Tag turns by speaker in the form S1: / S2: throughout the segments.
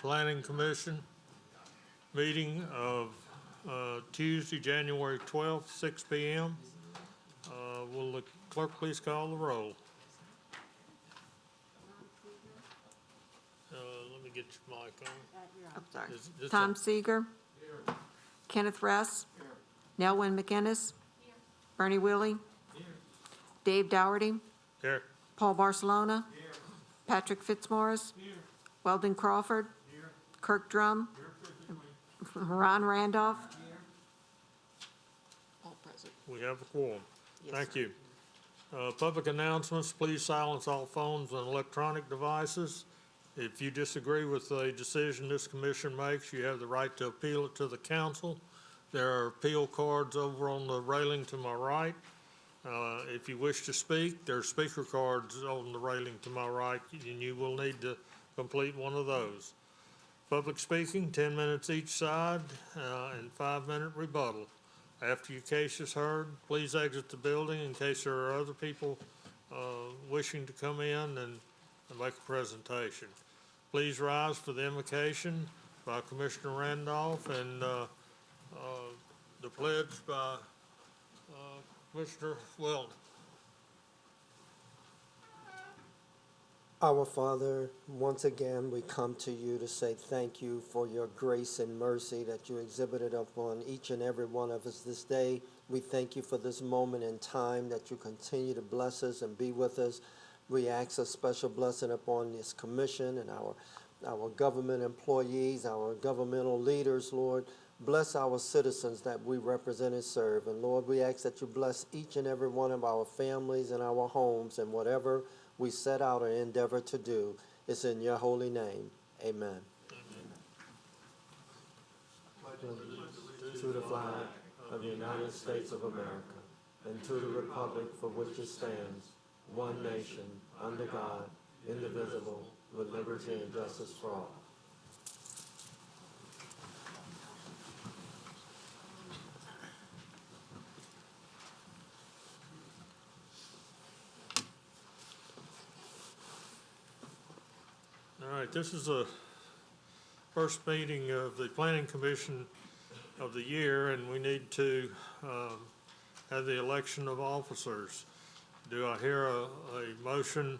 S1: Planning Commission meeting of Tuesday, January 12th, 6 p.m. Will the clerk please call the roll? Let me get your mic on.
S2: I'm sorry.
S1: Is this
S2: Tom Seeger. Here. Kenneth Ress. Here. Nelwyn McInnes. Here. Bernie Willie. Here. Dave Dougherty.
S1: Here.
S2: Paul Barcelona. Here. Patrick Fitzmaurice. Here. Weldon Crawford. Here. Kirk Drum. Here. Ron Randolph. Here. All present.
S1: We have a quorum.
S2: Yes,
S1: Thank
S2: sir.
S1: you. Public announcements, please silence all phones and electronic devices. If you disagree with a decision this commission makes, you have the right to appeal it to the council. There are appeal cards over on the railing to my right. If you wish to speak, there are speaker cards on the railing to my right, and you will need to complete one of those. Public speaking, 10 minutes each side, and 5-minute rebuttal. After your case is heard, please exit the building in case there are other people wishing to come in and make a presentation. Please rise for the invocation by Commissioner Randolph and the pledge by Commissioner Weldon.
S3: Our Father, once again we come to you to say thank you for your grace and mercy that you exhibited upon each and every one of us this day. We thank you for this moment in time that you continue to bless us and be with us. We ask a special blessing upon this commission and our government employees, our governmental leaders, Lord. Bless our citizens that we represent and serve. And Lord, we ask that you bless each and every one of our families and our homes and whatever we set out and endeavor to do. It's in your holy name. Amen. To the flag of the United States of America and to the republic for which it stands, one nation, under God, indivisible, with liberty and justice for all.
S1: All right, this is the first meeting of the Planning Commission of the year, and we need to have the election of officers. Do I hear a motion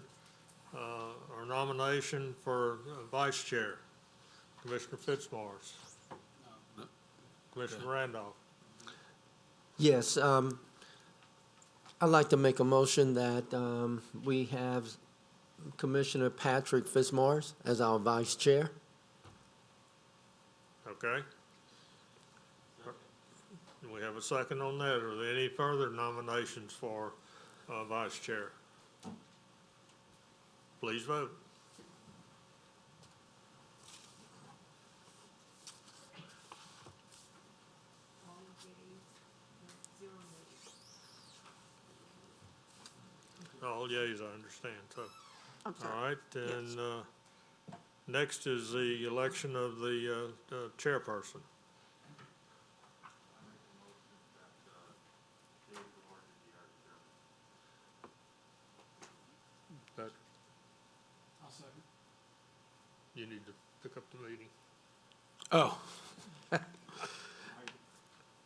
S1: or nomination for vice chair? Commissioner Fitzmaurice. No. Commissioner Randolph.
S3: Yes, I'd like to make a motion that we have Commissioner Patrick Fitzmaurice as our vice chair.
S1: Okay. Do we have a second on that? Are there any further nominations for vice chair? Please vote. All yeas, I understand. So,
S2: I'm sorry.
S1: all right, and next is the election of the chairperson. That,
S4: I'll second.
S1: you need to pick up the meeting.
S4: Oh.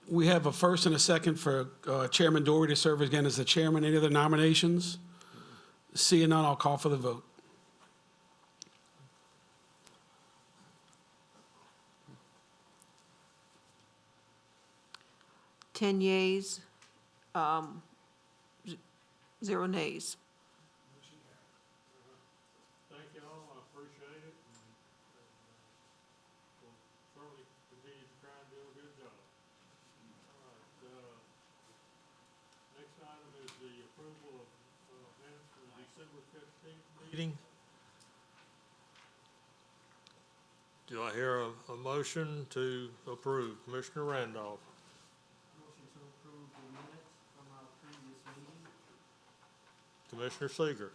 S4: We have a first and a second for Chairman Doherty to serve again as the chairman. Any other nominations? Seeing none, I'll call for the vote.
S2: Ten yeas, 0 nays.
S1: Thank you all, I appreciate it. We'll certainly continue to try and do a good job. All right, next item is the approval of minutes for the December 15th meeting. Do I hear a motion to approve? Commissioner Randolph.
S3: Motion to approve the minutes from our previous meeting.
S1: Commissioner Seeger.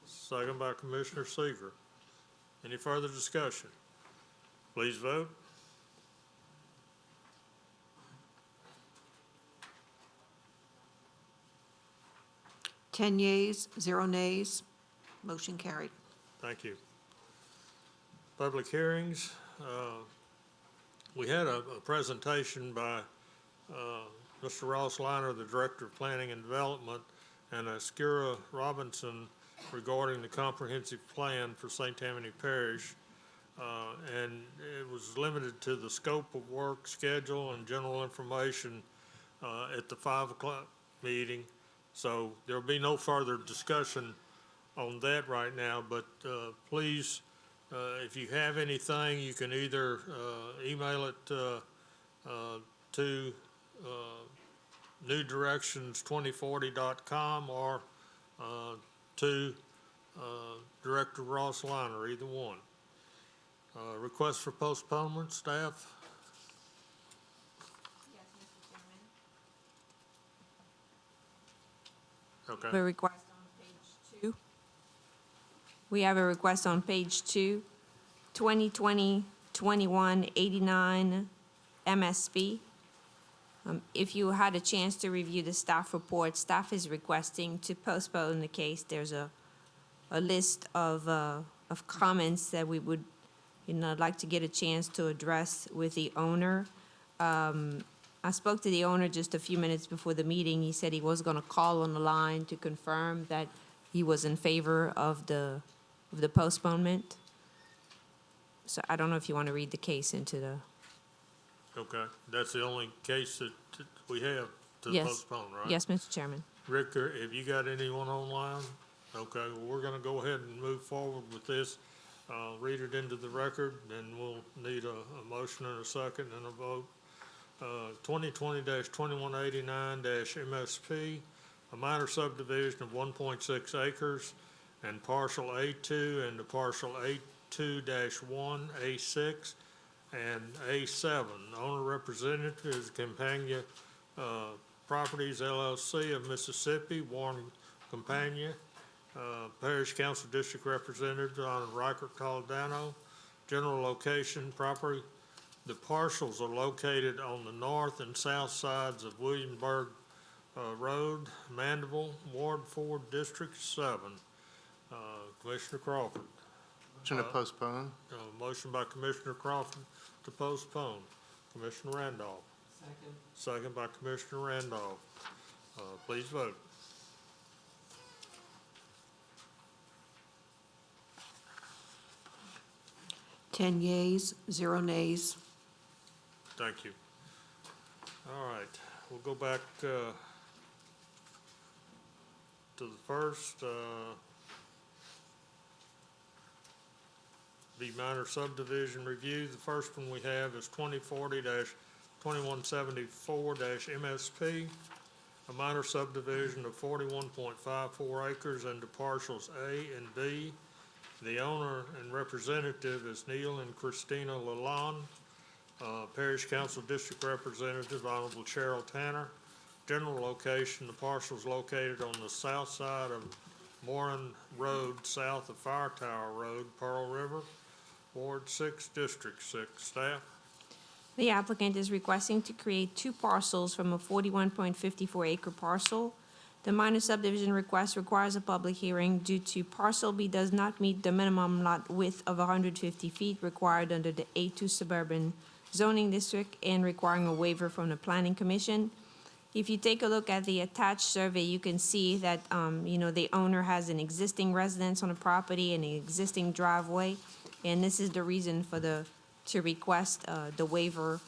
S1: Second by Commissioner Seeger. Any further discussion? Please vote.
S2: Ten yeas, 0 nays. Motion carried.
S1: Thank you. Public hearings. We had a presentation by Mr. Ross Liner, the Director of Planning and Development, and Skira Robinson regarding the comprehensive plan for St. Tammany Parish. And it was limited to the scope of work, schedule, and general information at the 5 o'clock meeting. So there'll be no further discussion on that right now, but please, if you have anything, you can either email it to newdirections2040.com or to Director Ross Liner, either one. Request for postponement, staff?
S5: Yes, Mr. Chairman.
S1: Okay.
S5: We have a request on page 2. We have a request on page 2, 2020-2189 MSP. If you had a chance to review the staff report, staff is requesting to postpone the case. There's a list of comments that we would, like to get a chance to address with the owner. I spoke to the owner just a few minutes before the meeting. He said he was going to call on the line to confirm that he was in favor of the postponement. So I don't know if you want to read the case into the.
S1: Okay, that's the only case that we have to
S5: Yes.
S1: postpone, right?
S5: Yes, Mr. Chairman.
S1: Rick, have you got anyone online? Okay, well, we're gonna go ahead and move forward with this. Read it into the record, and we'll need a motion and a second and a vote. 2020-2189-MSP, a minor subdivision of 1.6 acres and partial A2 and the partial A2-1, A6, and A7. Owner representative is Campagna Properties LLC of Mississippi, Warren Campagna. Parish Council District Representative Don Riker Toledano. General location, property. The parcels are located on the north and south sides of Williamsburg Road, Mandeville, Ward 4, District 7. Commissioner Crawford.
S6: Motion to postpone.
S1: Motion by Commissioner Crawford to postpone. Commissioner Randolph.
S3: Second.
S1: Second by Commissioner Randolph. Please vote.
S2: Ten yeas, 0 nays.
S1: Thank you. All right, we'll go back to the first, the minor subdivision review. The first one we have is 2040-2174-MSP, a minor subdivision of 41.54 acres into parcels A and B. The owner and representative is Neil and Christina Lalonde. Parish Council District Representative, Honorable Cheryl Tanner. General location, the parcel is located on the south side of Moran Road, south of Fire Tower Road, Pearl River, Ward 6, District 6. Staff?
S5: The applicant is requesting to create 2 parcels from a 41.54 acre parcel. The minor subdivision request requires a public hearing due to parcel B does not meet the minimum lot width of 150 feet required under the A2 suburban zoning district and requiring a waiver from the Planning Commission. If you take a look at the attached survey, you can see that, the owner has an existing residence on the property and an existing driveway. And this is the reason for to request the waiver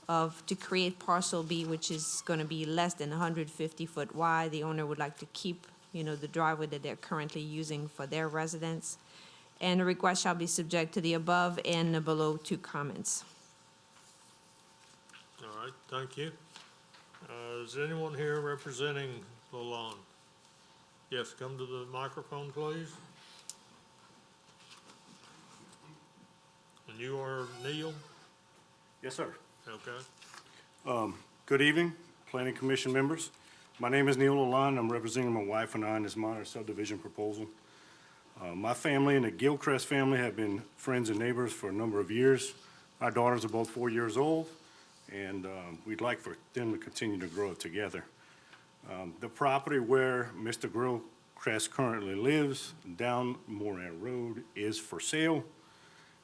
S5: to create parcel B, which is going to be less than 150 foot wide. The owner would like to keep, the driveway that they're currently using for their residence. And the request shall be subject to the above and the below 2 comments.
S1: All right, thank you. Is anyone here representing Lalonde? Yes, come to the microphone, please. And you are Neil?
S7: Yes, sir.
S1: Okay.
S7: Good evening, Planning Commission members. My name is Neil Lalonde. I'm representing my wife and I in this minor subdivision proposal. My family and the Gilchrist family have been friends and neighbors for a number of years. Our daughters are both 4 years old, and we'd like for them to continue to grow together. The property where Mr. Gilchrist currently lives, down Moran Road, is for sale.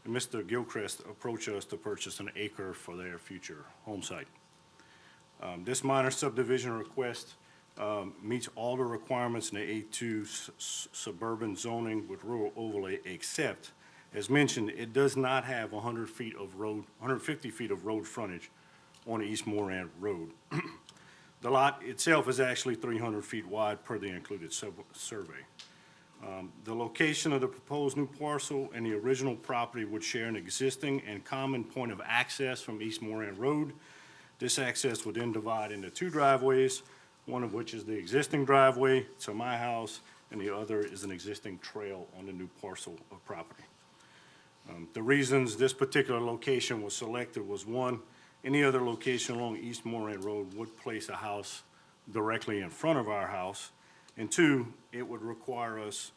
S7: and Mr. Gilchrist approached us to purchase an acre for their future home site. This minor subdivision request meets all the requirements in the A2 suburban zoning with rural overlay, except, as mentioned, it does not have 150 feet of road frontage on East Moran Road. The lot itself is actually 300 feet wide per the included survey. The location of the proposed new parcel and the original property would share an existing and common point of access from East Moran Road. This access would then divide into two driveways, one of which is the existing driveway to my house, and the other is an existing trail on the new parcel of property. The reasons this particular location was selected was, one, any other location along East Moran Road would place a house directly in front of our house, and two, it would require us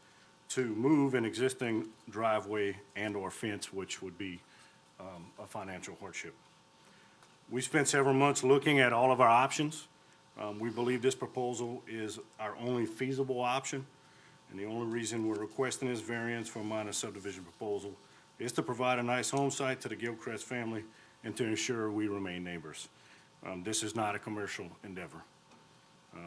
S7: to move an existing driveway and/or fence, which would be a financial hardship. We spent several months looking at all of our options. We believe this proposal is our only feasible option, and the only reason we're requesting this variance for a minor subdivision proposal is to provide a nice home site to the Gilchrist family and to ensure we remain neighbors. This is not a commercial endeavor.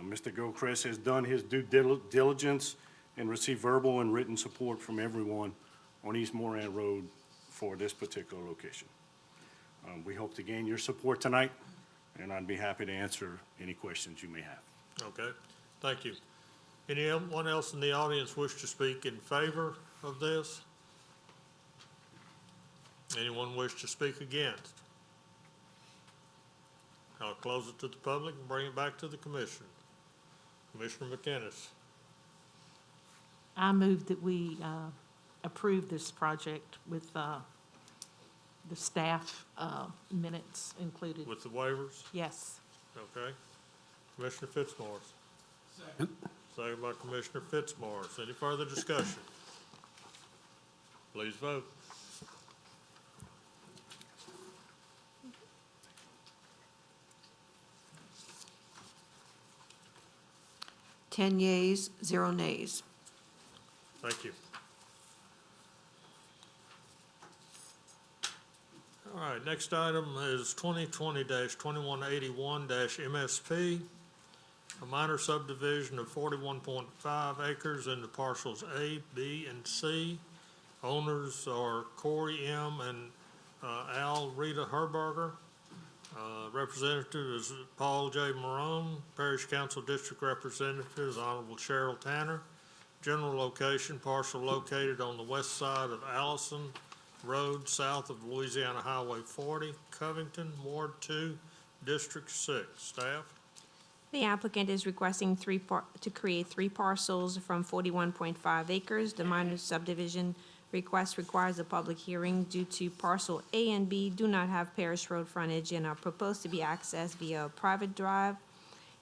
S7: Mr. Gilchrist has done his due diligence and received verbal and written support from everyone on East Moran Road for this particular location. We hope to gain your support tonight, and I'd be happy to answer any questions you may have.
S1: Okay, thank you. Anyone else in the audience wish to speak in favor of this? Anyone wish to speak against? I'll close it to the public and bring it back to the commission. Commissioner McInnes.
S8: I move that we approve this project with the staff minutes included.
S1: With the waivers?
S8: Yes.
S1: Okay. Commissioner Fitzmaurice.
S4: Second.
S1: Second by Commissioner Fitzmaurice. Any further discussion? Please vote.
S2: Ten yeas, 0 nays.
S1: Thank you. All right, next item is 2020-2181-MSP, a minor subdivision of 41.5 acres into parcels A, B, and C. Owners are Corey M. and Al Rita Herberger. Representative is Paul J. Marone. Parish Council District Representative is Honorable Cheryl Tanner. General location, parcel located on the west side of Allison Road, south of Louisiana Highway 40, Covington, Ward 2, District 6. Staff?
S5: The applicant is requesting to create 3 parcels from 41.5 acres. The minor subdivision request requires a public hearing due to parcel A and B do not have Parish Road frontage and are proposed to be accessed via a private drive.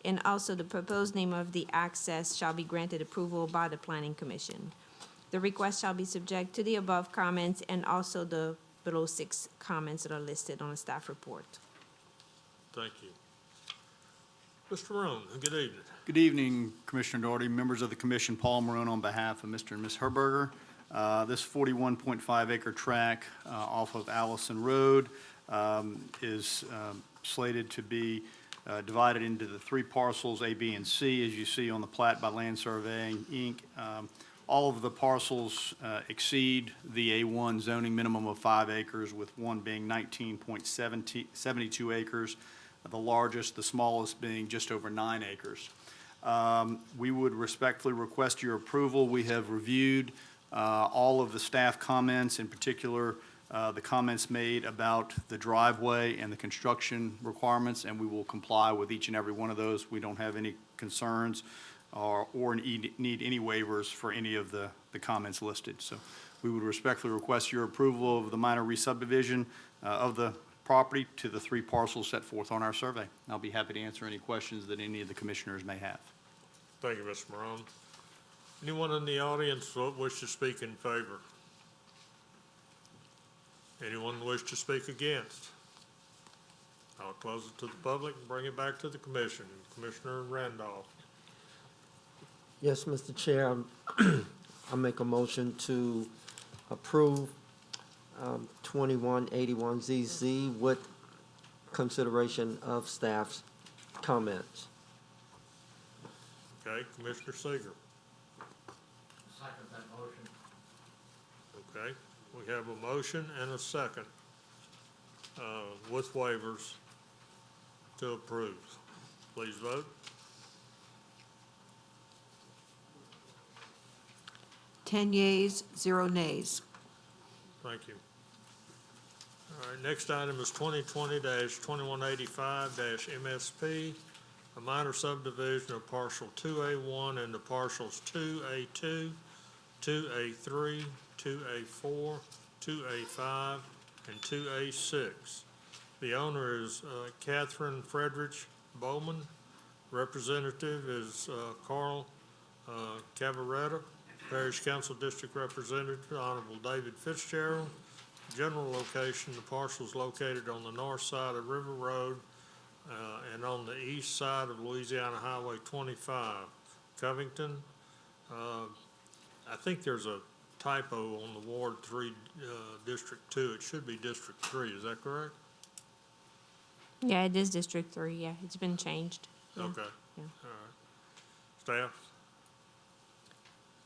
S5: And also the proposed name of the access shall be granted approval by the Planning Commission. The request shall be subject to the above comments and also the below 6 comments that are listed on the staff report.
S1: Thank you. Mr. Marone, good evening.
S9: Good evening, Commissioner Doherty, members of the commission. Paul Marone on behalf of Mr. and Ms. Herberger. This 41.5 acre tract off of Allison Road is slated to be divided into the 3 parcels, A, B, and C, as you see on the plat by Land Surveying, Inc. All of the parcels exceed the A1 zoning minimum of 5 acres, with one being 19.72 acres, the largest, the smallest being just over 9 acres. We would respectfully request your approval. We have reviewed all of the staff comments, in particular the comments made about the driveway and the construction requirements, and we will comply with each and every one of those. We don't have any concerns or need any waivers for any of the comments listed. So we would respectfully request your approval of the minor re-subdivision of the property to the 3 parcels set forth on our survey. I'll be happy to answer any questions that any of the commissioners may have.
S1: Thank you, Mr. Marone. Anyone in the audience wish to speak in favor? Anyone wish to speak against? I'll close it to the public and bring it back to the commission. Commissioner Randolph.
S3: Yes, Mr. Chair, I'll make a motion to approve 2181ZZ with consideration of staff's comments.
S1: Okay, Commissioner Seeger.
S10: Second that motion.
S1: Okay, we have a motion and a second with waivers to approve. Please vote.
S2: 10 yeas, 0 nays.
S1: Thank you. All right, next item is 2020-2185-MSP, a minor subdivision of parcel 2A1 into parcels 2A2, 2A3, 2A4, 2A5, and 2A6. The owner is Catherine Fredrich Bowman. Representative is Carl Cavaretta. Parish Council District Representative, Honorable David Fitzgerald. General location, the parcel is located on the north side of River Road and on the east side of Louisiana Highway 25, Covington. I think there's a typo on the Ward 3, District 2. It should be District 3, is that correct?
S5: Yeah, it is District 3, yeah, it's been changed. Yeah.
S1: Okay,
S5: Yeah.
S1: all right. Staff?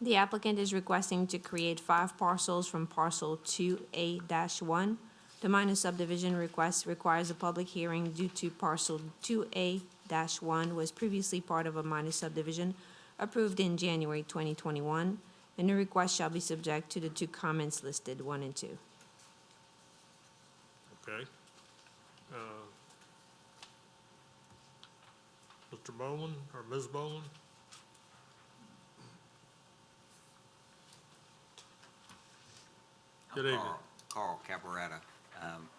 S5: The applicant is requesting to create 5 parcels from parcel 2A-1. The minor subdivision request requires a public hearing due to parcel 2A-1 was previously part of a minor subdivision approved in January 2021, and the request shall be subject to the 2 comments listed, 1 and 2.
S1: Okay. Mr. Bowman or Ms. Bowman? Good evening.
S10: Carl Caparetta,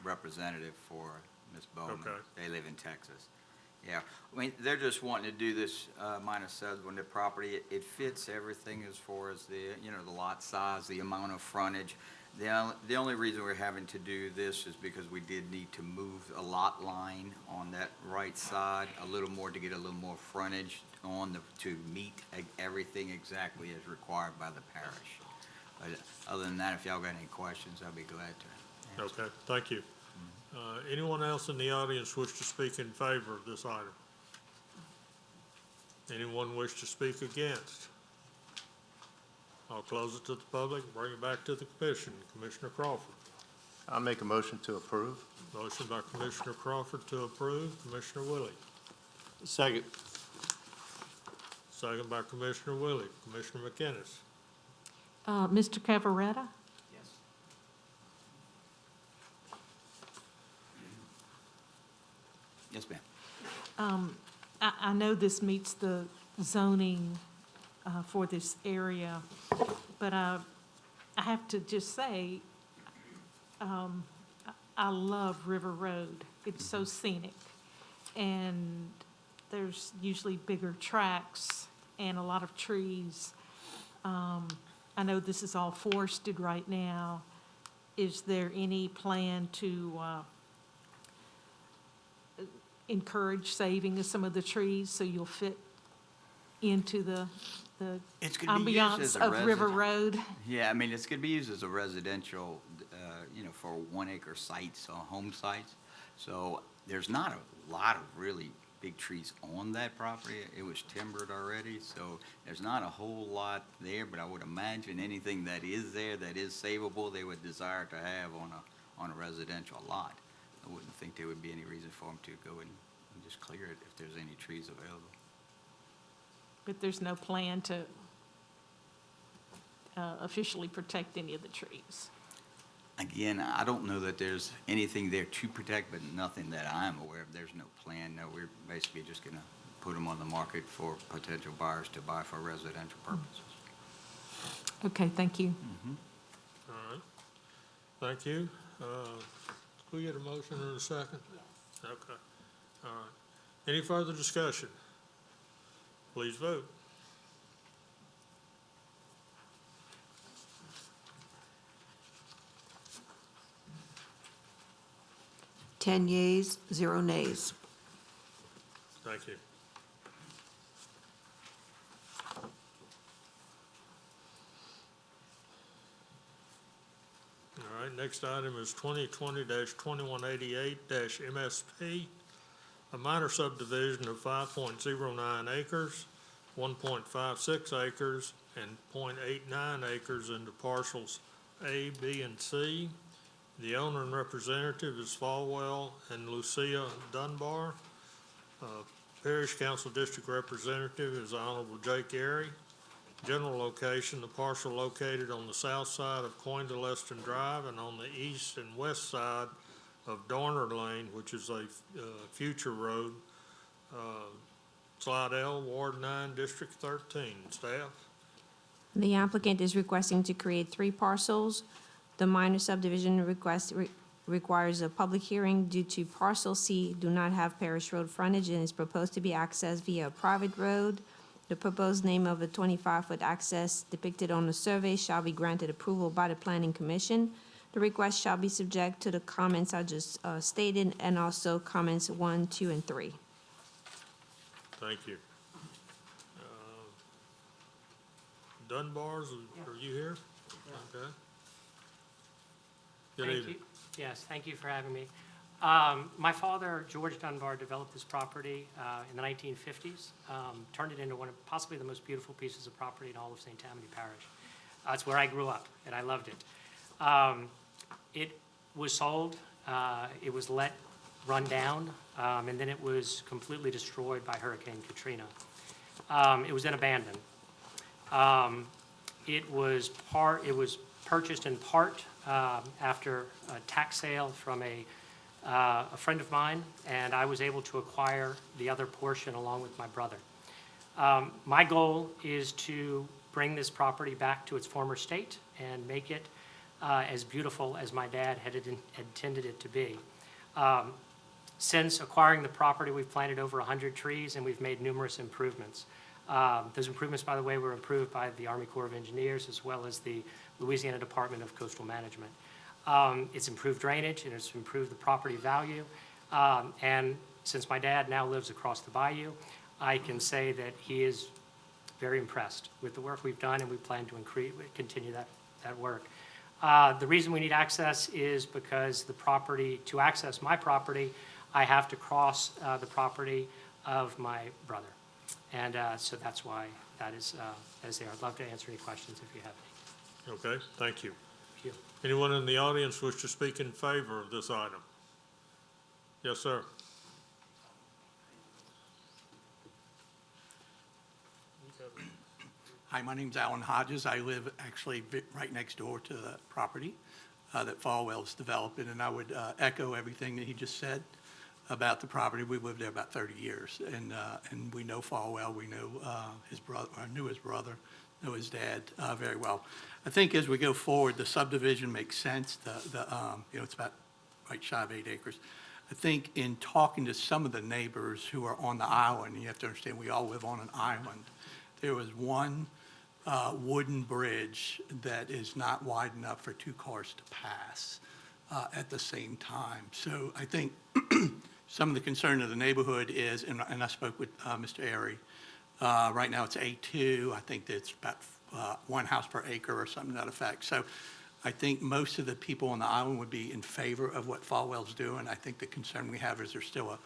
S10: representative for Ms. Bowman.
S1: Okay.
S10: They live in Texas. Yeah, I mean, they're just wanting to do this minor subdivision on their property. It fits everything as far as the, the lot size, the amount of frontage. The only reason we're having to do this is because we did need to move a lot line on that right side a little more to get a little more frontage on to meet everything exactly as required by the parish. But other than that, if y'all got any questions, I'd be glad to answer.
S1: Okay, thank you. Anyone else in the audience wish to speak in favor of this item? Anyone wish to speak against? I'll close it to the public and bring it back to the commission. Commissioner Crawford.
S6: I'll make a motion to approve.
S1: Motion by Commissioner Crawford to approve. Commissioner Willie.
S6: Second.
S1: Second by Commissioner Willie. Commissioner McInnes.
S8: Mr. Cavaretta?
S10: Yes. Yes, ma'am.
S8: I know this meets the zoning for this area, but I have to just say, I love River Road. It's so scenic, and there's usually bigger tracks and a lot of trees. I know this is all forested right now. Is there any plan to encourage saving of some of the trees so you'll fit into the
S10: It's gonna be used as
S8: ambiance
S10: a
S8: of River
S10: resident.
S8: Road?
S10: Yeah, I mean, it's gonna be used as a residential, for 1-acre sites, home sites. So there's not a lot of really big trees on that property. It was timbered already, so there's not a whole lot there, but I would imagine anything that is there that is savable, they would desire to have on a residential lot. I wouldn't think there would be any reason for them to go and just clear it if there's any trees available.
S8: But there's no plan to officially protect any of the trees?
S10: Again, I don't know that there's anything there to protect, but nothing that I'm aware of. There's no plan. No, we're basically just going to put them on the market for potential buyers to buy for residential purposes.
S8: Okay, thank you.
S1: All right. Thank you. We get a motion in a second? Yes. Okay. All right. Any further discussion? Please vote.
S2: Ten yeas, 0 nays.
S1: Thank you. All right, right, next item is 2020-2188-MSP, a minor subdivision of 5.09 acres, 1.56 acres, and .89 acres into parcels A, B, and C. The owner and representative is Falwell and Lucia Dunbar. Parish Council District Representative is the Honorable Jake Airy. General location, the parcel located on the south side of Coin-to-Leston Drive and on the east and west side of Dorner Lane, which is a future road. Slide L, Ward 9, District 13. Staff?
S5: The applicant is requesting to create 3 parcels. The minor subdivision request requires a public hearing due to parcel C do not have parish road frontage and is proposed to be accessed via a private road. The proposed name of a 25-foot access depicted on the survey shall be granted approval by the Planning Commission. The request shall be subject to the comments I just stated and also comments 1, 2, and 3.
S1: Thank you. Dunbars, are you here? Okay. Good
S11: Thank
S1: evening.
S11: you. Yes, thank you for having me. My father, George Dunbar, developed this property in the 1950s, turned it into one of possibly the most beautiful pieces of property in all of St. Tammany Parish. That's where I grew up, and I loved it. It was sold, it was run down, and then it was completely destroyed by Hurricane Katrina. It was then abandoned. It was purchased in part after a tax sale from a friend of mine, and I was able to acquire the other portion along with my brother. My goal is to bring this property back to its former state and make it as beautiful as my dad had intended it to be. Since acquiring the property, we've planted over 100 trees and we've made numerous improvements. Those improvements, by the way, were approved by the Army Corps of Engineers as well as the Louisiana Department of Coastal Management. It's improved drainage and it's improved the property value. And since my dad now lives across the bayou, I can say that he is very impressed with the work we've done, and we plan to continue that work. The reason we need access is because to access my property, I have to cross the property of my brother. And so that's why that is there. I'd love to answer any questions if you have any.
S1: Okay, thank you.
S11: Thank you.
S1: Anyone in the audience wish to speak in favor of this item? Yes, sir.
S12: Hi, my name's Alan Hodges. I live actually right next door to the property that Falwell's developing, and I would echo everything that he just said about the property. We've lived there about 30 years, and we know Falwell. We know his brother. I knew his brother, know his dad very well. I think as we go forward, the subdivision makes sense. It's about right shy of 8 acres. I think in talking to some of the neighbors who are on the island, you have to understand we all live on an island. There was one wooden bridge that is not wide enough for 2 cars to pass at the same time. So I think some of the concern of the neighborhood is, and I spoke with Mr. Airy, right now it's A2. I think it's about 1 house per acre or something to that effect. So I think most of the people on the island would be in favor of what Falwell's doing. I think the concern we have is there's still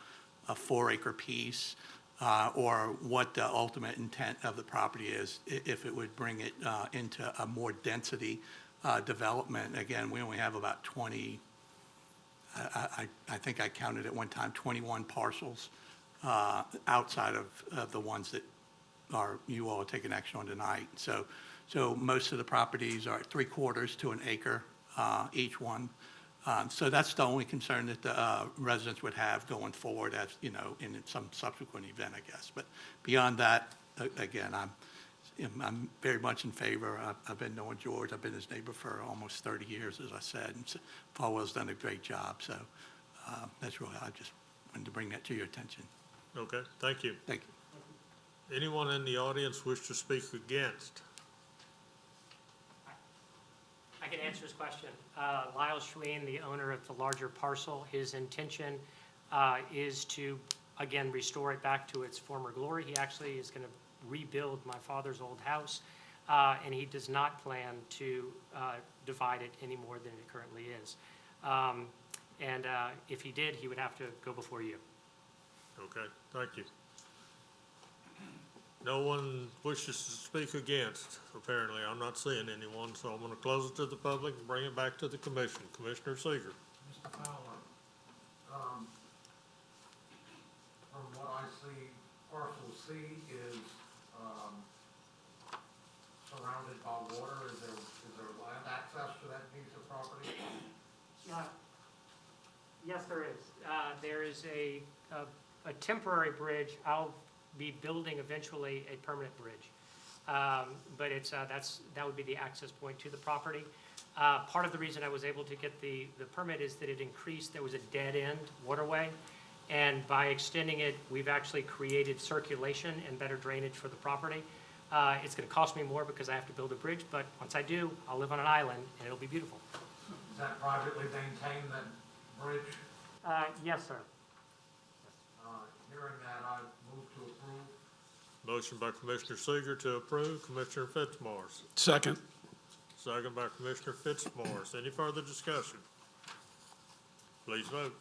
S12: a 4-acre piece. Or what the ultimate intent of the property is, if it would bring it into a more density development. Again, we only have about 20, I think I counted at one time, 21 parcels outside of the ones that you all are taking action on tonight. So most of the properties are 3/4 to an acre each one. So that's the only concern that the residents would have going forward, as in some subsequent event, I guess. But beyond that, again, I'm very much in favor. I've been knowing George. I've been his neighbor for almost 30 years, as I said. And Falwell's done a great job. So that's really, I just wanted to bring that to your attention.
S1: Okay, thank you.
S12: Thank you.
S1: Anyone in the audience wish to speak against?
S11: I can answer his question. Lyle Schween, the owner of the larger parcel, his intention is to, again, restore it back to its former glory. He actually is going to rebuild my father's old house. and he does not plan to divide it any more than it currently is. And if he did, he would have to go before you.
S1: Okay, thank you. No one wishes to speak against, apparently. I'm not seeing anyone, so I'm gonna close it to the public and bring it back to the commission. Commissioner Seeger.
S13: Mr. Fowler, from what I see, parcel C is, surrounded by water. Is there land access to that piece of property?
S11: Yes, there is. There is a temporary bridge. I'll be building eventually a permanent bridge. But it's, that would be the access point to the property. Part of the reason I was able to get the permit is that it increased, there was a dead-end waterway. And by extending it, we've actually created circulation and better drainage for the property. It's gonna cost me more because I have to build a bridge, but once I do, I'll live on an island and it'll be beautiful.
S13: Is that privately maintained, that bridge?
S11: Yes, sir.
S13: Hearing that, I move to approve.
S1: Motion by Commissioner Seeger to approve. Commissioner Fitzmaurice.
S4: Second.
S1: Second by Commissioner Fitzmaurice. Any further discussion? Please vote.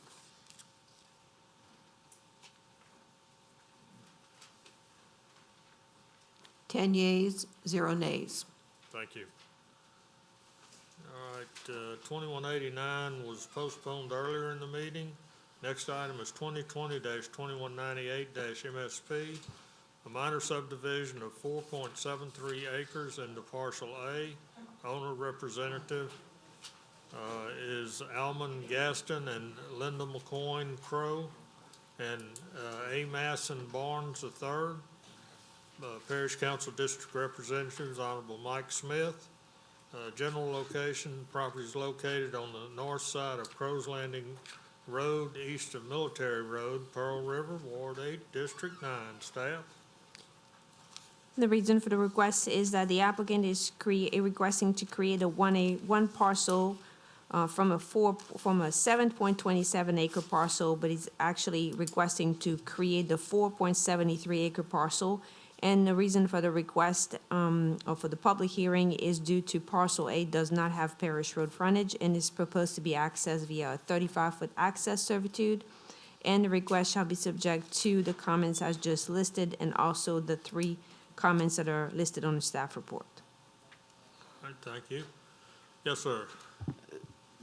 S2: Ten yeas, 0 nays.
S1: Thank you. All right, 2189 was postponed earlier in the meeting. Next item is 2020-2198-MSP, a minor subdivision of 4.73 acres into parcel A. Owner representative is Alman Gaston and Linda McCoyne Crow, and A. Masson Barnes III. Parish Council District Representatives, Honorable Mike Smith. General location, property is located on the north side of Crow's Landing Road, east of Military Road, Pearl River, Ward 8, District 9. Staff?
S5: The reason for the request is that the applicant is requesting to create a one parcel from a 7.27 acre parcel, but he's actually requesting to create the 4.73 acre parcel. And the reason for the request, or for the public hearing, is due to parcel A does not have parish road frontage and is proposed to be accessed via a 35-foot access servitude. And the request shall be subject to the comments as just listed and also the 3 comments that are listed on the staff report.
S1: All right, thank you. Yes, sir.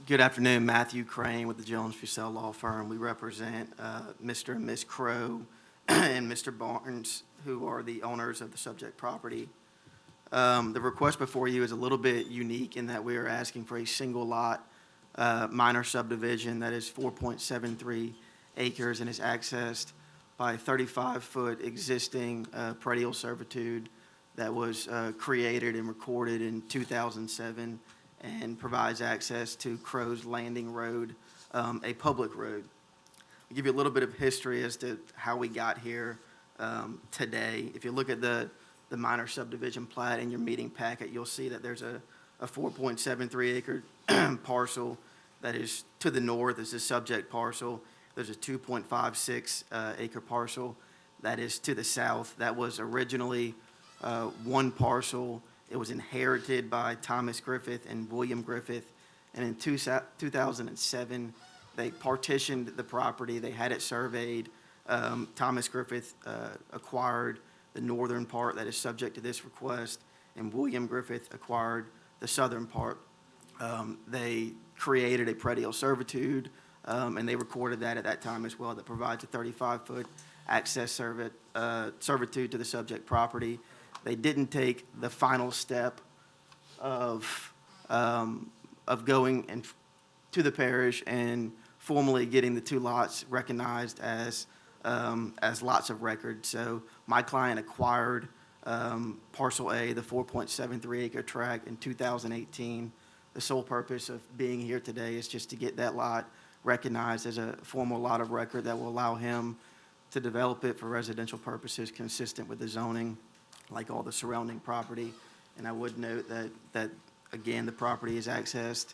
S14: Good afternoon, Matthew Crane with the Jones Fussell Law Firm. We represent Mr. and Ms. Crow and Mr. Barnes, who are the owners of the subject property. The request before you is a little bit unique in that we are asking for a single lot minor subdivision that is 4.73 acres and is accessed by a 35-foot existing predial servitude that was created and recorded in 2007 and provides access to Crow's Landing Road, a public road. I'll give you a little bit of history as to how we got here today. If you look at the minor subdivision plat in your meeting packet, you'll see that there's a 4.73 acre parcel that is to the north is the subject parcel. There's a 2.56 acre parcel that is to the south. That was originally one parcel. It was inherited by Thomas Griffith and William Griffith. And in 2007, they partitioned the property. They had it surveyed. Thomas Griffith acquired the northern part that is subject to this request, and William Griffith acquired the southern part. They created a predial servitude, and they recorded that at that time as well, that provides a 35-foot access servitude to the subject property. They didn't take the final step of going to the parish and formally getting the 2 lots recognized as lots of record. So my client acquired parcel A, the 4.73 acre tract, in 2018. The sole purpose of being here today is just to get that lot recognized as a formal lot of record that will allow him to develop it for residential purposes consistent with the zoning, like all the surrounding property. And I would note that again, the property is accessed,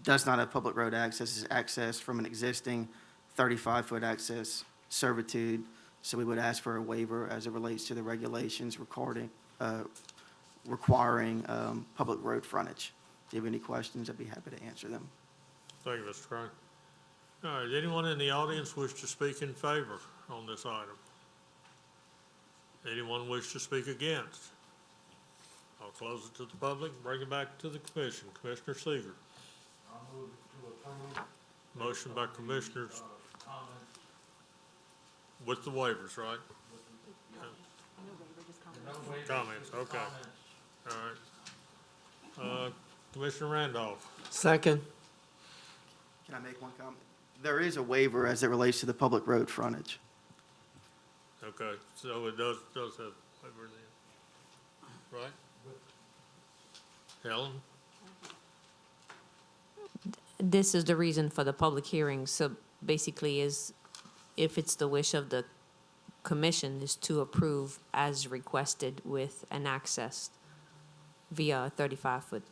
S14: does not have public road access, is accessed from an existing 35-foot access servitude. So we would ask for a waiver as it relates to the regulations requiring public road frontage. If you have any questions, I'd be happy to answer them.
S1: Thank you, Mr. Crane. All right, anyone in the audience wish to speak in favor on this item? Anyone wish to speak against? I'll close it to the public, bring it back to the commission. Commissioner Seeger.
S13: I'll move to approve.
S1: Motion by Commissioners
S13: Comments.
S1: with the waivers, right?
S13: No waivers,
S1: Comments,
S13: just
S1: okay.
S13: comments.
S1: All right. Commissioner Randolph.
S3: Second.
S14: Can I make one comment? There is a waiver as it relates to the public road frontage.
S1: Okay, so it does have waiver then, right? Helen?
S5: This is the reason for the public hearing, so basically is, if it's the wish of the commission, is to approve as requested with an access via a 35-foot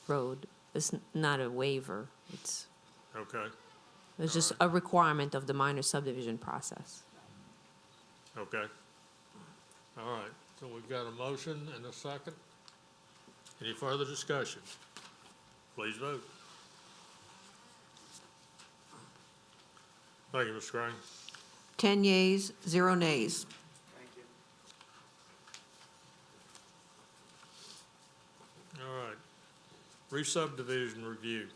S5: road. It's not a waiver, it's
S1: Okay,
S5: just a requirement of the minor subdivision process.
S1: okay. All right, so we've got a motion and a second. Any further discussion? Please vote. Thank you, Mr. Crane.
S2: 10 yeas, 0 nays.
S14: Thank you.
S1: All right. Re-subdivision review.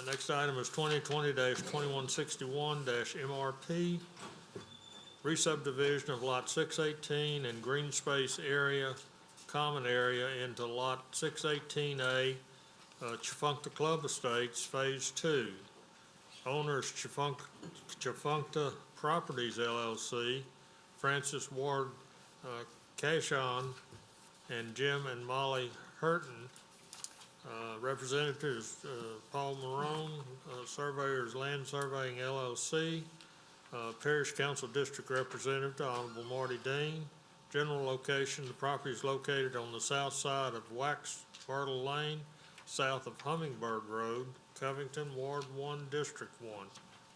S1: Next item is 2020-2161-MRP. Re-subdivision of Lot 618 and green space area, common area into Lot 618A, Chifuncta Club Estates, Phase 2. Owners Chifuncta Properties LLC, Francis Ward Cashon, and Jim and Molly Hurton. Representatives Paul Marone, Surveyors Land Surveying LLC, Parish Council District Representative Honorable Marty Dean. General location, the property is located on the south side of Wax Bartle Lane, south of Hummingbird Road, Covington, Ward 1, District 1.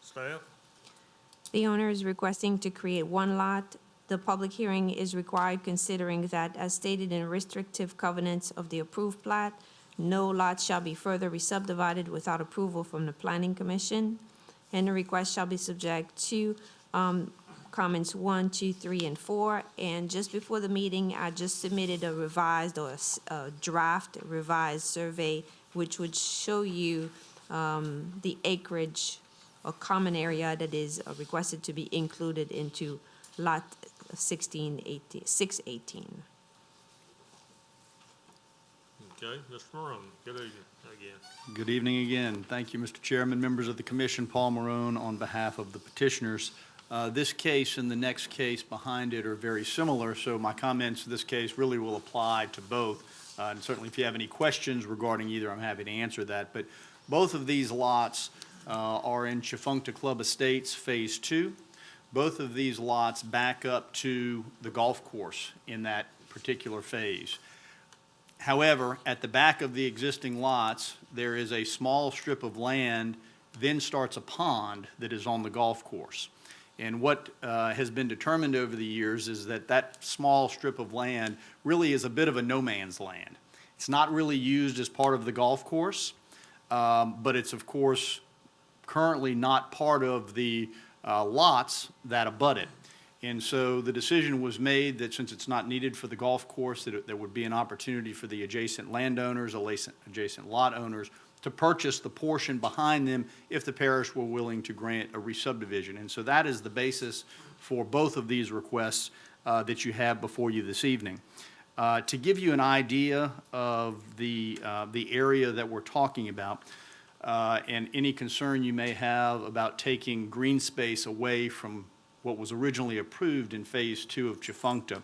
S1: Staff?
S5: The owner is requesting to create one lot. The public hearing is required considering that, as stated in restrictive covenants of the approved plat, no lot shall be further re-subdivided without approval from the Planning Commission, and the request shall be subject to comments 1, 2, 3, and 4. And just before the meeting, I just submitted a revised or a draft revised survey, which would show you the acreage or common area that is requested to be included into lot 618.
S1: Okay, Mr. Marone, good evening again.
S9: Good evening again. Thank you, Mr. Chairman, members of the commission. Paul Marone on behalf of the petitioners. This case and the next case behind it are very similar, so my comments in this case really will apply to both. And certainly if you have any questions regarding either, I'm happy to answer that. But both of these lots are in Chifuncta Club Estates, Phase 2. Both of these lots back up to the golf course in that particular phase. However, at the back of the existing lots, there is a small strip of land, then starts a pond that is on the golf course. And what has been determined over the years is that that small strip of land really is a bit of a no man's land. It's not really used as part of the golf course, but it's of course currently not part of the lots that abut it. And so the decision was made that since it's not needed for the golf course, that there would be an opportunity for the adjacent landowners, adjacent lot owners, to purchase the portion behind them if the parish were willing to grant a re-subdivision. And so that is the basis for both of these requests that you have before you this evening. To give you an idea of the area that we're talking about, and any concern you may have about taking green space away from what was originally approved in Phase 2 of Chifuncta.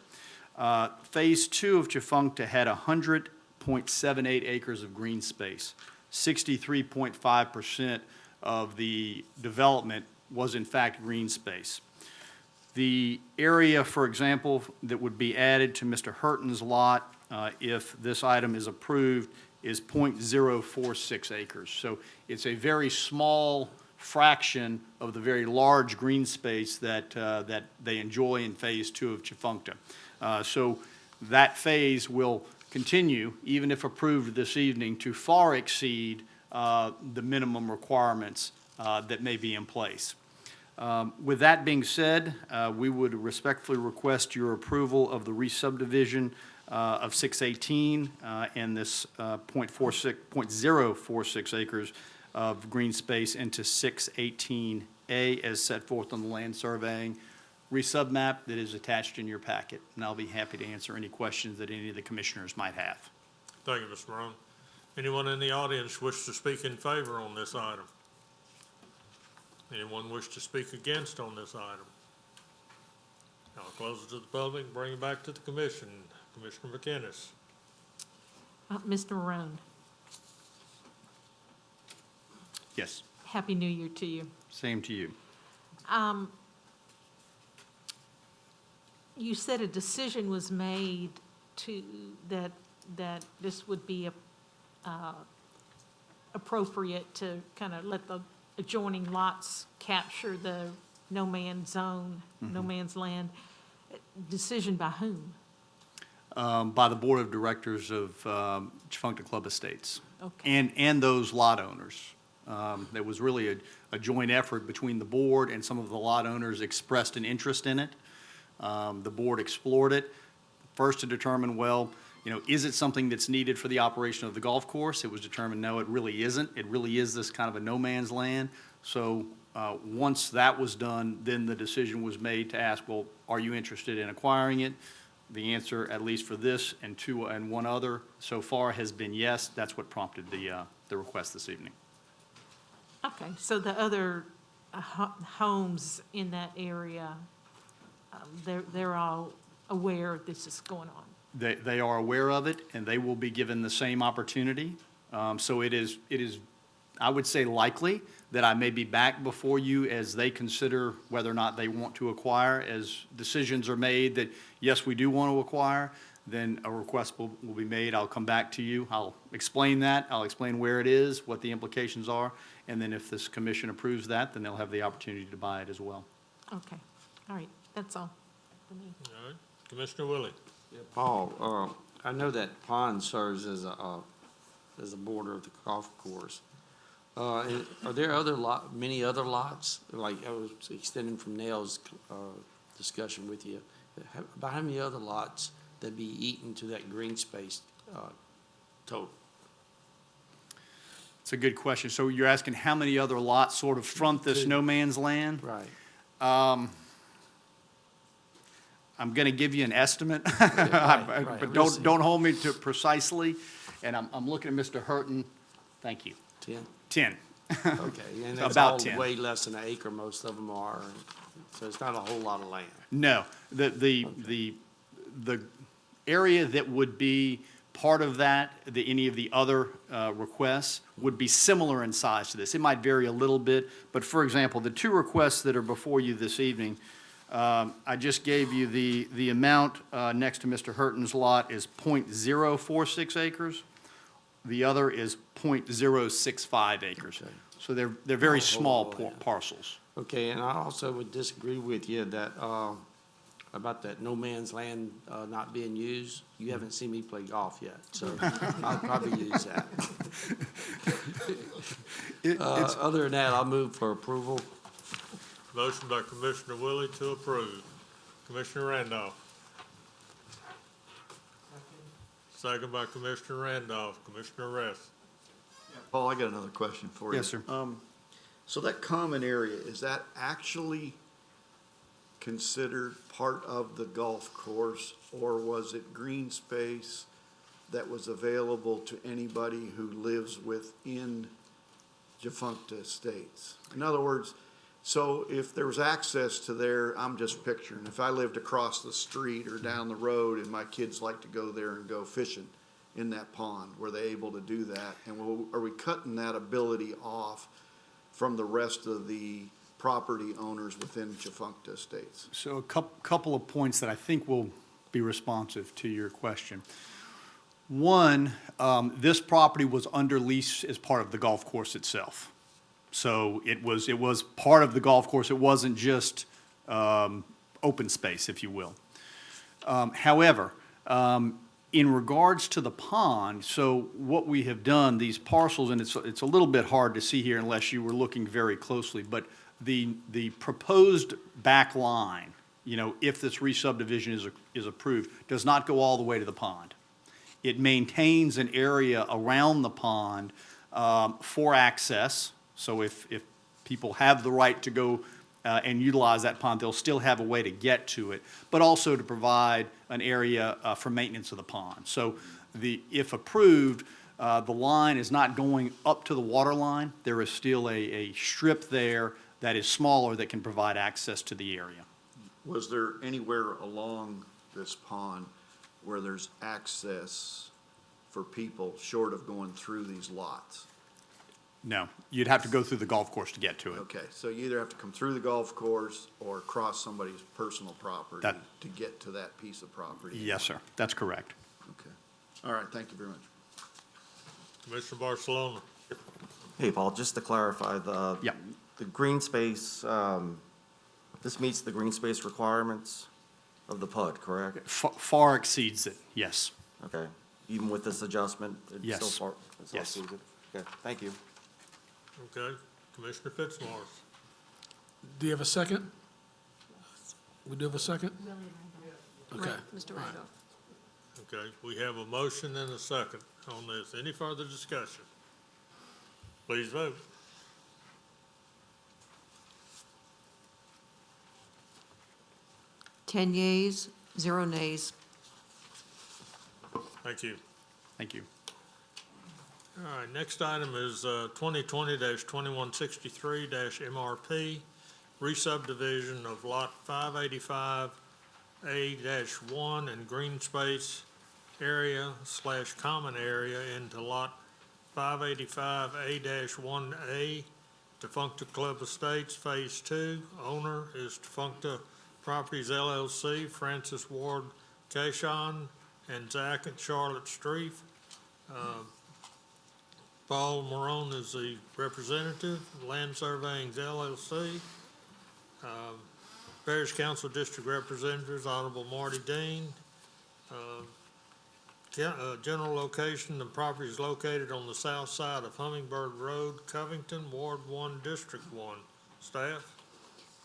S9: Phase 2 of Chifuncta had 100.78 acres of green space. 63.5% of the development was in fact green space. The area, for example, that would be added to Mr. Hurton's lot, if this item is approved, is 0.046 acres. So it's a very small fraction of the very large green space that they enjoy in Phase 2 of Chifuncta. So that phase will continue, even if approved this evening, to far exceed the minimum requirements that may be in place. With that being said, we would respectfully request your approval of the re-subdivision of 618 and this .046 acres of green space into 618A as set forth on the land surveying resub map that is attached in your packet. And I'll be happy to answer any questions that any of the commissioners might have.
S1: Thank you, Mr. Morone. Anyone in the audience wish to speak in favor on this item? Anyone wish to speak against on this item? I'll close it to the public and bring it back to the commission. Commissioner McInnes.
S8: Mr. Morone,
S9: Yes,
S8: Happy New Year to you.
S9: same to you.
S8: You said a decision was made that this would be appropriate to kind of let the adjoining lots capture the no man's zone, no man's land. Decision by whom?
S9: By the Board of Directors of Chafuncta Club Estates.
S8: Okay.
S9: And those lot owners. There was really a joint effort between the board and some of the lot owners expressed an interest in it. The board explored it, first to determine, well, is it something that's needed for the operation of the golf course? It was determined, no, it really isn't. It really is this kind of a no man's land. So once that was done, then the decision was made to ask, well, are you interested in acquiring it? The answer, at least for this and one other, so far has been yes. That's what prompted the request this evening.
S8: Okay, so the other homes in that area, they're all aware this is going on?
S9: They are aware of it, and they will be given the same opportunity. So it is, I would say, likely that I may be back before you as they consider whether or not they want to acquire. As decisions are made that, yes, we do want to acquire, then a request will be made. I'll come back to you. I'll explain that. I'll explain where it is, what the implications are, and then if this commission approves that, then they'll have the opportunity to buy it as well.
S8: Okay, all right, that's all for me.
S1: All right. Commissioner Willie.
S15: Yeah, Paul, I know that pond serves as a border of the golf course. Are there many other lots, like I was extending from Nell's discussion with you, about how many other lots that be eaten to that green space total?
S9: It's a good question. So you're asking how many other lots sort of front this no man's land?
S15: Right.
S9: I'm going to give you an estimate,
S15: right.
S9: but don't hold me to precisely. And I'm looking at Mr. Hurton. Thank you.
S15: 10?
S9: 10.
S15: Okay, and that's
S9: About
S15: all
S9: 10.
S15: way less than an acre, most of them are, so it's not a whole lot of land.
S9: No, the area that would be part of that, any of the other requests, would be similar in size to this. It might vary a little bit, but for example, the two requests that are before you this evening, I just gave you the amount next to Mr. Hurton's lot is .046 acres. The other is .065 acres.
S15: Okay.
S9: So they're very
S15: Oh,
S9: small
S15: yeah.
S9: parcels.
S15: Okay, and I also would disagree with you that, about that no man's land not being used. You haven't seen me play golf yet, so I'll probably use that. Other than that, I'll move for approval.
S1: Motion by Commissioner Willie to approve. Commissioner Randolph. Second by Commissioner Randolph. Commissioner Reth.
S16: Paul, I got another question for you.
S9: Yes, sir.
S16: So that common area, is that actually considered part of the golf course, or was it green space that was available to anybody who lives within Chafuncta Estates? In other words, so if there was access to there, I'm just picturing, if I lived across the street or down the road and my kids like to go there and go fishing in that pond, were they able to do that? And are we cutting that ability off from the rest of the property owners within Chafuncta Estates?
S9: So a couple of points that I think will be responsive to your question. One, this property was under lease as part of the golf course itself. So it was part of the golf course. It wasn't just open space, if you will. However, In regards to the pond, so what we have done, these parcels, and it's a little bit hard to see here unless you were looking very closely, but the proposed back line, you know, if this re-subdivision is approved, does not go all the way to the pond. It maintains an area around the pond for access, so if people have the right to go and utilize that pond, they'll still have a way to get to it, but also to provide an area for maintenance of the pond. So if approved, the line is not going up to the water line. There is still a strip there that is smaller that can provide access to the area.
S16: Was there anywhere along this pond where there's access for people short of going through these lots?
S9: No, you'd have to go through the golf course to get to it.
S16: Okay, so you either have to come through the golf course or cross somebody's personal property
S9: That-
S16: to get to that piece of property?
S9: Yes, sir, that's correct.
S16: Okay. All right, thank you very much.
S1: Commissioner Barcelona.
S17: Hey, Paul, just to clarify, the green space, this meets the green space requirements of the PUD, correct?
S9: Far exceeds it, yes.
S17: Okay, even with this adjustment?
S9: Yes.
S17: It still
S9: Yes.
S17: exceeds it? Okay, thank you.
S1: Okay, Commissioner Fitzmaurice.
S4: Do you have a second? We do have a second? Okay.
S2: Mr.
S4: all right.
S2: Randolph.
S1: Okay, we have a motion and a second on this. Any further discussion? Please vote.
S2: Ten yeas, 0 nays.
S1: Thank you.
S9: Thank you.
S1: All right, next item is 2020-2163-MRP, re-subdivision of Lot 585A-1 and green space area / common area into Lot 585A-1A, Defuncta Club Estates, Phase 2. Owner is Defuncta Properties LLC, Francis Ward Cashon, and Zach and Charlotte Streef. Paul Marone is the representative, Land Surveying LLC. Parish Council District Representatives, Honorable Marty Dean. General location, the property is located on the south side of Hummingbird Road, Covington, Ward 1, District 1. Staff?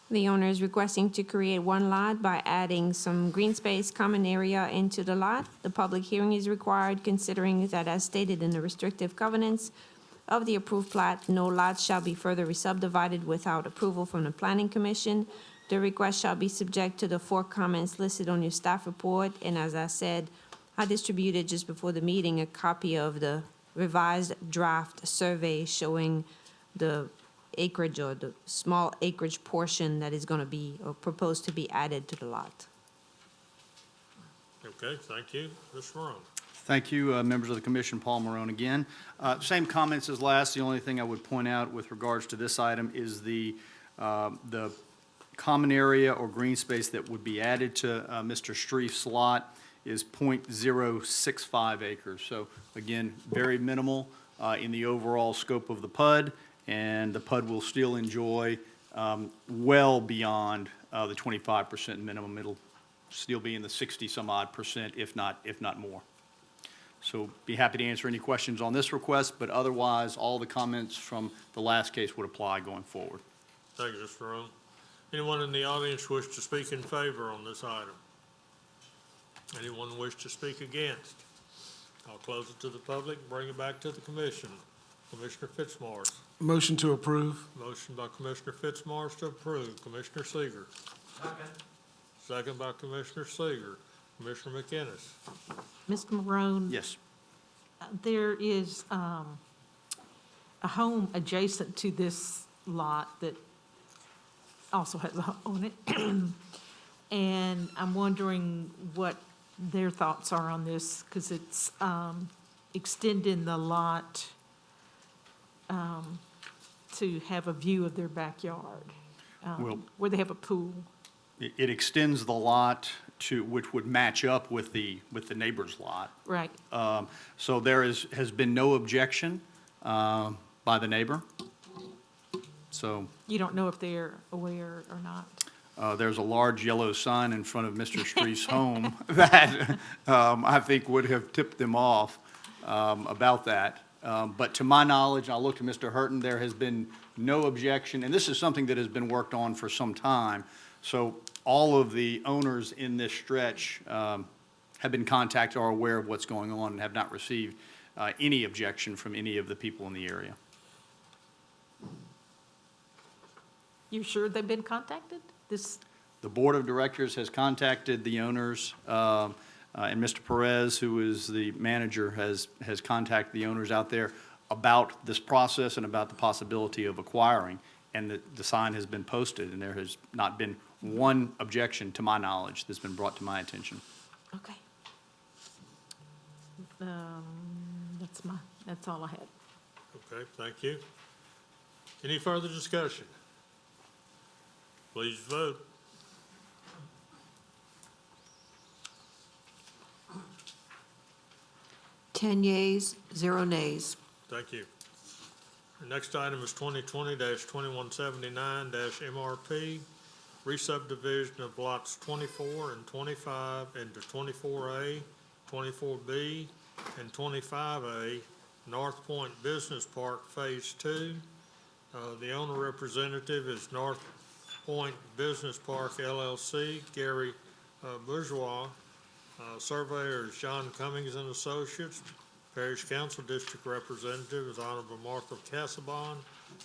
S5: The owner is requesting to create one lot by adding some green space common area into the lot. The public hearing is required considering that as stated in the restrictive covenants of the approved plat, no lots shall be further re-subdivided without approval from the planning commission. The request shall be subject to the 4 comments listed on your staff report, and as I said, I distributed just before the meeting a copy of the revised draft survey showing the acreage or the small acreage portion that is going to be or proposed to be added to the lot.
S1: Okay, thank you. Mr. Marone?
S9: Thank you, members of the commission. Paul Marone again. Same comments as last. The only thing I would point out with regards to this item is the common area or green space that would be added to Mr. Streef's lot is 0.065 acres. So again, very minimal in the overall scope of the PUD, and the PUD will still enjoy well beyond the 25% minimum. It'll still be in the 60-some-odd%, if not more. So be happy to answer any questions on this request, but otherwise, all the comments from the last case would apply going forward.
S1: Thank you, Mr. Marone. Anyone in the audience wish to speak in favor on this item? Anyone wish to speak against? I'll close it to the public and bring it back to the commission. Commissioner Fitzmaurice.
S4: Motion to approve.
S1: Motion by Commissioner Fitzmaurice to approve. Commissioner Seeger. Second by Commissioner Seeger. Commissioner McInnes.
S8: Mr. Marone?
S9: Yes.
S8: There is a home adjacent to this lot that also has a home on it. And I'm wondering what their thoughts are on this, because it's extending the lot to have a view of their backyard,
S9: Well-
S8: where they have a pool.
S9: It extends the lot to, which would match up with the neighbor's lot.
S8: Right.
S9: So there has been no objection by the neighbor. So
S8: You don't know if they're aware or not?
S9: there's a large yellow sign in front of Mr. Street's home that I think would have tipped them off about that. But to my knowledge, I'll look to Mr. Hurton, there has been no objection, and this is something that has been worked on for some time. So all of the owners in this stretch have been contacted, are aware of what's going on, and have not received any objection from any of the people in the area.
S8: You sure they've been contacted?
S9: The Board of Directors has contacted the owners, and Mr. Perez, who is the manager, has contacted the owners out there about this process and about the possibility of acquiring, and the sign has been posted, and there has not been one objection, to my knowledge, that's been brought to my attention.
S8: Okay. That's all I had.
S1: Okay, thank you. Any further discussion? Please vote.
S2: Ten yeas, 0 nays.
S1: Thank you. The next item is 2020-2179-MRP, re-subdivision of lots 24 and 25 into 24A, 24B, and 25A, North Point Business Park Phase 2. The owner representative is North Point Business Park LLC, Gary Bourgeois. Surveyor is John Cummings and Associates. Parish Council District Representative is Honorable Martha Cassabon.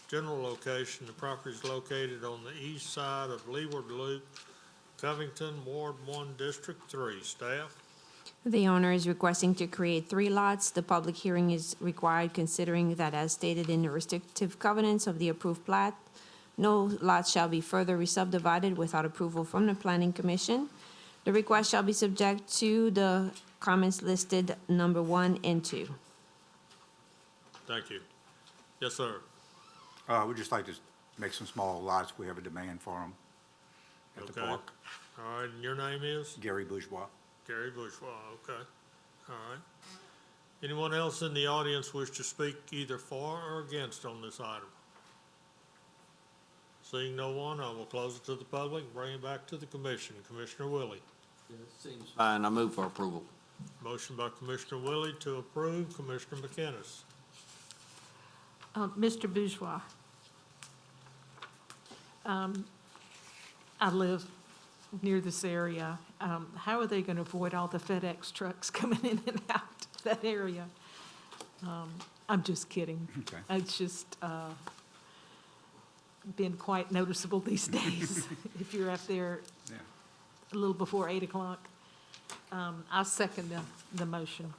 S1: General location, the property is located on the east side of Leeward Loop, Covington, Ward 1, District 3. Staff?
S5: The owner is requesting to create 3 lots. The public hearing is required considering that as stated in the restrictive covenants of the approved plat, no lots shall be further re-subdivided without approval from the Planning Commission. The request shall be subject to the comments listed number 1 and 2.
S1: Thank you. Yes, sir.
S13: We'd just like to make some small lots. We have a demand for them at the
S1: Okay.
S13: park.
S1: All right, and your name is?
S13: Gary Bourgeois.
S1: Gary Bourgeois, okay. All right. Anyone else in the audience wish to speak either for or against on this item? Seeing no one, I will close it to the public and bring it back to the commission. Commissioner Willie.
S15: Seems fine, I move for approval.
S1: Motion by Commissioner Willie to approve. Commissioner McInnes.
S8: Mr. Bourgeois, I live near this area. How are they going to avoid all the FedEx trucks coming in and out of that area? I'm just kidding.
S13: Okay.
S8: It's just been quite noticeable these days if you're up there
S13: Yeah.
S8: a little before 8 o'clock. I second the motion.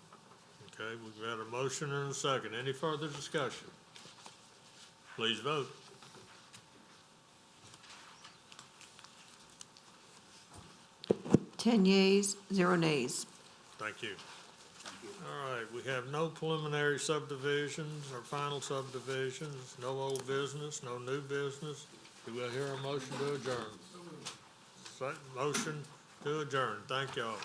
S1: Okay, we've got a motion and a second. Any further discussion? Please vote.
S2: Ten yeas, 0 nays.
S1: Thank you. All right, we have no preliminary subdivisions or final subdivisions, no old business, no new business. Do we hear a motion to adjourn? Motion to adjourn. Thank y'all.